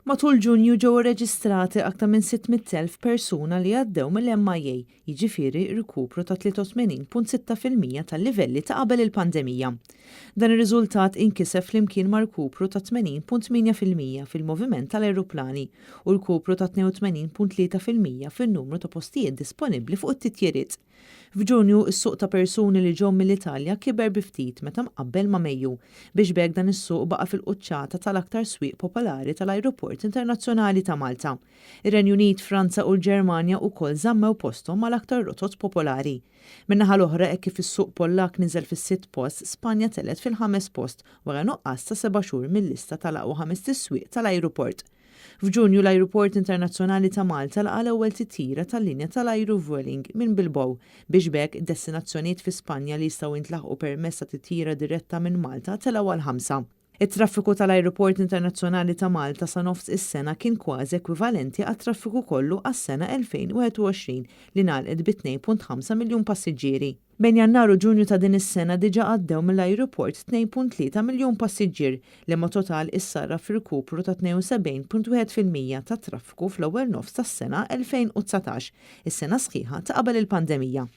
Matul Ġunju ġew irreġistrati aktar minn 600,000 persuna li għaddew mill-MIA, jiġifieri rkupru ta' 83.6% tal-livelli ta' qabel il-pandemija. Dan ir-riżultat inkiseb flimkien ma' rkupru ta' 80.8% fil-moviment tal-ajruplani u rkupru ta' 82.3% fin-numru ta' postijiet disponibbli fuq it-titjiriet. F'Ġunju is-suq ta' persuni li ġew mill-Italja kiber bi ftit meta mqabbel ma' Mejju biex b'hekk dan is-suq baqa' fil-quċċata tal-aktar swieq popolari tal-Ajruport Internazzjonali ta' Malta. Ir-Renju Unit, Franza u l-Ġermanja wkoll żammew posthom mal-aktar rotot popolari. Min-naħa l-oħra hekk kif is-suq Pollak niżel fis-sitt post, Spanja telet fil-5 post wara nuqqas ta' 7 xhur mill-lista tal-aqwa 5 tiswieq tal-ajruport. F'Ġunju l-Ajruport Internazzjonali ta' Malta laqa l-ewwel titjira tal-linja tal-ajru Vueling minn Bilbao biex b'hekk destinazzjonijiet fi Spanja li jistgħu jintlaħqu permezz ta' titjira diretta minn Malta telgħu għal 5. It-traffiku tal-Ajruport Internazzjonali ta' Malta sa nofs is-sena kien kważi ekwivalenti għat-traffiku kollu għas-sena 2021 li ngħalqet bi 2.5 miljun passiġġieri. Bejn Jannar u Ġunju ta' din is-sena diġà għaddew mill-ajruport 2.3 miljun passiġġier li ma' total issarra fir-rkupru ta' 72.1% tat-traffiku fl-ewwel nofs tas-sena 2019, is-sena sħiħa ta' qabel il-pandemija.